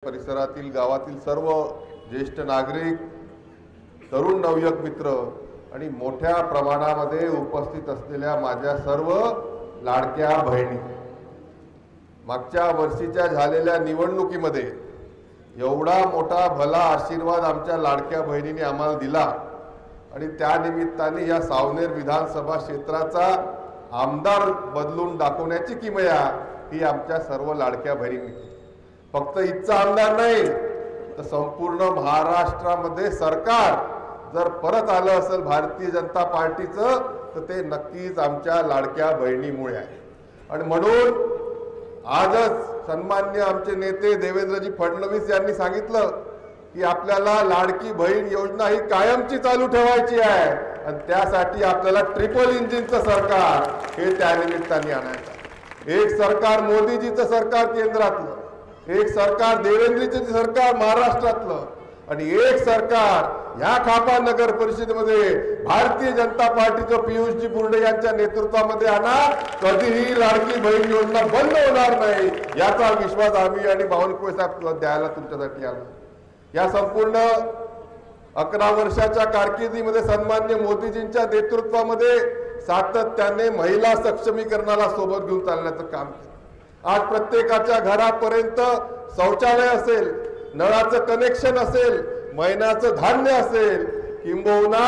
परिसरातील गावातील सर्व ज्येष्ठ नागरिक, तरुण नवयुवक मित्र आणि मोठ्या प्रमाणामध्ये उपस्थित असलेल्या माझ्या सर्व लाडक्या बहिणी, मागच्या वर्षीच्या झालेल्या निवडणुकीमध्ये एवढा मोठा भला आशीर्वाद आमच्या लाडक्या बहिणींनी आम्हाला दिला आणि त्या निमित्ताने या सावनेर विधानसभा क्षेत्राचा आमदार बदलून दाखवण्याची किमया ही आमच्या सर्व लाडक्या बहिणींनी. फक्त इथचा आमदार नाही तर संपूर्ण महाराष्ट्रामध्ये सरकार जर परत आलं असेल भारतीय जनता पार्टीचं तर ते नक्कीच आमच्या लाडक्या बहिणीमुळे आहे. आणि म्हणून आजच सन्माननीय आमचे नेते देवेंद्रजी फडणवीस यांनी सांगितलं की आपल्याला लाडकी बहीण योजना ही कायमची चालू ठेवायची आहे आणि त्यासाठी आपल्याला ट्रिपल इंजिनचं सरकार हे त्यानिमित्ताने आणायचं. एक सरकार मोदीजीचं सरकार केंद्रातलं, एक सरकार देवेंद्रजीचं सरकार महाराष्ट्रातलं आणि एक सरकार या खापा नगर परिषदेमध्ये भारतीय जनता पार्टीचं पियुषजी बुर्डे यांच्या नेतृत्वामध्ये आणा. कधीही लाडकी बहीण योजना बंद होणार नाही याचा विश्वास आम्ही आणि बावनकुळे साहेब द्यायला तुमच्यासाठी आलो. या संपूर्ण 11 वर्षाच्या कारकिर्दीमध्ये सन्माननीय मोदीजींच्या नेतृत्वामध्ये सातत्याने महिला सक्षमीकरणाला सोबत घेऊन चालण्याचं काम केलं. आज प्रत्येकाच्या घरापर्यंत शौचालय असेल, नळाचं कनेक्शन असेल, महिन्याचं धान्य असेल, किंबहुना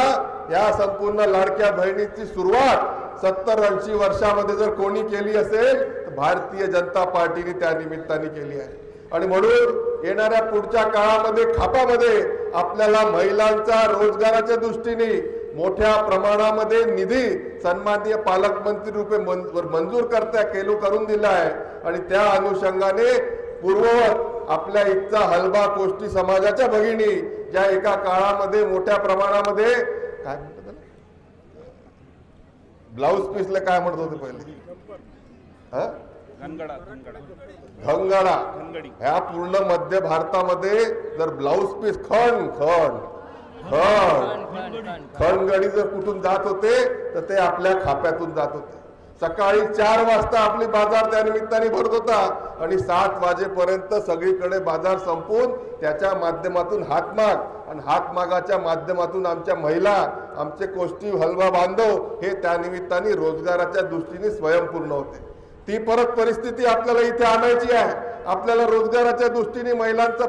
या संपूर्ण लाडक्या बहिणीची सुरुवात 70-80 वर्षामध्ये जर कोणी केली असेल तर भारतीय जनता पार्टीने त्या निमित्ताने केली आहे. आणि म्हणून येणाऱ्या पुढच्या काळामध्ये खापामध्ये आपल्याला महिलांचा रोजगाराच्या दृष्टीने मोठ्या प्रमाणामध्ये निधी सन्माननीय पालकमंत्री रूपे मंजूर करून दिला आहे. आणि त्या अनुषंगाने पूर्ववत आपल्या इथचा हलबा कोष्टी समाजाच्या भगिनी ज्या एका काळामध्ये मोठ्या प्रमाणामध्ये काय म्हणतात ब्लाउज पीसला काय म्हणत होते पहिले घंगडा, ह्या पूर्ण मध्य भारतामध्ये जर ब्लाउज पीस खणगडी जर कुठून जात होते तर ते आपल्या खाप्यातून जात होते. सकाळी 4 वाजता आपली बाजार त्या निमित्ताने भरत होता आणि 7 वाजेपर्यंत सगळीकडे बाजार संपून त्याच्या माध्यमातून हातमाग आणि हातमागाच्या माध्यमातून आमच्या महिला, आमचे कोष्टी हलवा बांधव हे त्या निमित्ताने रोजगाराच्या दृष्टीने स्वयंपूर्ण होते. ती परत परिस्थिती आपल्याला इथे आणायची आहे. आपल्याला रोजगाराच्या दृष्टीने महिलांचा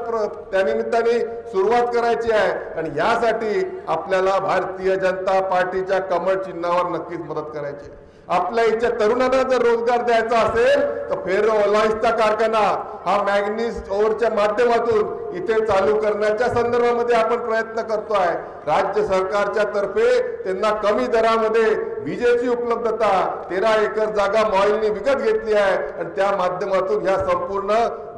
त्या निमित्ताने सुरुवात करायची आहे आणि यासाठी आपल्याला भारतीय जनता पार्टीच्या कमळ चिन्हावर नक्कीच मदत करायची आहे. आपल्या इथच्या तरुणांना जर रोजगार द्यायचा असेल तर फेरो अलायन्सचा कारखाना हा मॅग्नीज ओव्हरच्या माध्यमातून इथे चालू करण्याच्या संदर्भामध्ये आपण प्रयत्न करतो आहे. राज्य सरकारच्या तर्फे त्यांना कमी दरामध्ये विजेची उपलब्धता 13 एकर जागा मॉईलने विकत घेतली आहे आणि त्या माध्यमातून ह्या संपूर्ण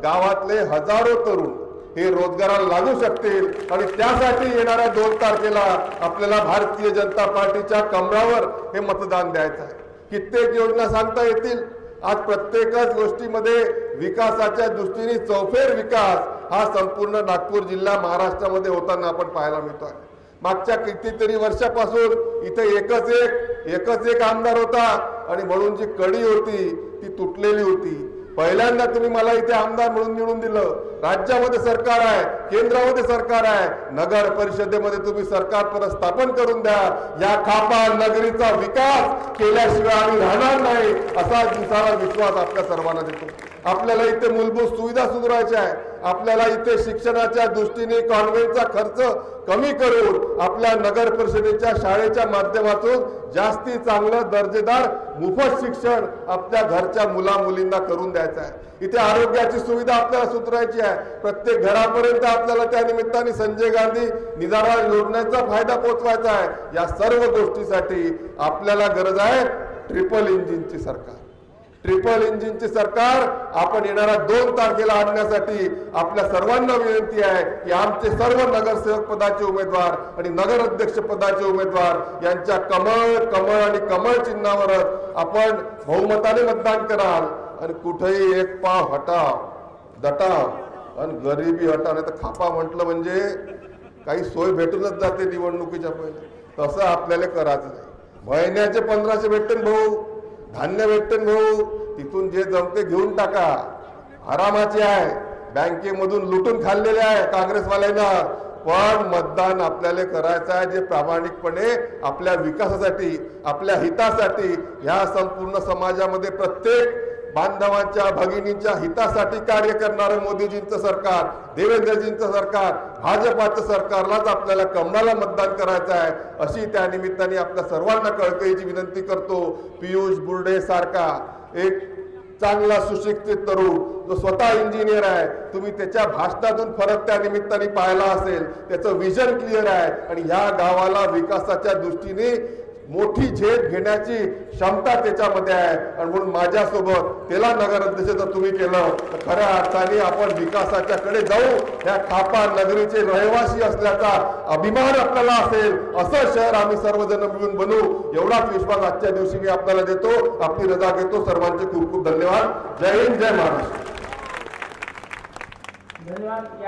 गावातले हजारो तरुण हे रोजगाराला लागू शकतील. आणि त्यासाठी येणाऱ्या 2 तारखेला आपल्याला भारतीय जनता पार्टीच्या कमळावर हे मतदान द्यायचं आहे. कित्येक योजना सांगता येतील. आज प्रत्येकच गोष्टीमध्ये विकासाच्या दृष्टीने चौफेर विकास हा संपूर्ण नागपूर जिल्हा महाराष्ट्रामध्ये होताना आपण पाहायला मिळतोय. मागच्या कितीतरी वर्षापासून इथे एकच एक आमदार होता आणि म्हणून जी कडी होती ती तुटलेली होती. पहिल्यांदा तुम्ही मला इथे आमदार म्हणून निवडून दिलं. राज्यामध्ये सरकार आहे, केंद्रामध्ये सरकार आहे, नगर परिषदेमध्ये तुम्ही सरकार परत स्थापन करून द्या. या खापा नगरीचा विकास केल्याशिवाय आम्ही राहणार नाही असा दिसाला विश्वास आपल्या सर्वांना देतो. आपल्याला इथे मूलभूत सुविधा सुधारायच्या आहे. आपल्याला इथे शिक्षणाच्या दृष्टीने कॉन्व्हेंटचा खर्च कमी करून आपल्या नगर परिषदेच्या शाळेच्या माध्यमातून जास्ती चांगलं दर्जेदार मोफत शिक्षण आपल्या घरच्या मुला मुलींना करून द्यायचं आहे. इथे आरोग्याची सुविधा आपल्याला सुधारायची आहे. प्रत्येक घरापर्यंत आपल्याला त्या निमित्ताने संजय गांधी निराधार योजनेचा फायदा पोहोचवायचा आहे. या सर्व गोष्टीसाठी आपल्याला गरज आहे ट्रिपल इंजिनची सरकार. ट्रिपल इंजिनची सरकार आपण येणाऱ्या 2 तारखेला आणण्यासाठी आपल्या सर्वांना विनंती आहे की आमचे सर्व नगरसेवक पदाचे उमेदवार आणि नगर अध्यक्ष पदाचे उमेदवार यांच्या कमळ आणि कमळ चिन्हावरच आपण बहुमताने मतदान कराल. आणि कुठेही एक पाव हटाव दटाव आणि गरिबी हटाव, नाही तर खापा म्हटलं म्हणजे काही सोय भेटूनच जाते निवडणुकीच्या पहिले. तसं आपल्याला करायचं नाही. महिन्याचे 1500 भेटते भाऊ, धान्य भेटते भाऊ, तिथून जे जमते घेऊन टाका. आरामाची आहे. बँकेमधून लुटून खाल्लेले आहे काँग्रेसवाल्यांना, पण मतदान आपल्याला करायचं आहे जे प्रामाणिकपणे आपल्या विकासासाठी, आपल्या हितासाठी, ह्या संपूर्ण समाजामध्ये प्रत्येक बांधवांच्या भगिनींच्या हितासाठी कार्य करणारं मोदीजींचं सरकार, देवेंद्रजींचं सरकार, भाजपाचं सरकारलाच आपल्याला कमळाला मतदान करायचं आहे, अशी त्या निमित्ताने आपल्या सर्वांना कळकळीची विनंती करतो. पियुष बुर्डे सारखा एक चांगला सुशिक्षित तरुण जो स्वतः इंजिनियर आहे, तुम्ही त्याच्या भाषणातून फरक त्या निमित्ताने पाहिला असेल. त्याचं विजन क्लिअर आहे आणि ह्या गावाला विकासाच्या दृष्टीने मोठी झेप घेण्याची क्षमता त्याच्यामध्ये आहे. आणि म्हणून माझ्यासोबत त्याला नगराध्यक्ष जर तुम्ही केलं तर खऱ्या अर्थाने आपण विकासाच्या कडे जाऊ. ह्या खापा नगरीचे रहिवासी असल्याचा अभिमान आपल्याला असेल, असं शहर आम्ही सर्वजण मिळून बनवू, एवढाच विश्वास आजच्या दिवशी मी आपल्याला देतो. आपली रजा घेतो. सर्वांचे खूप खूप धन्यवाद. जय हिंद, जय महाराष्ट्र. धन्यवाद.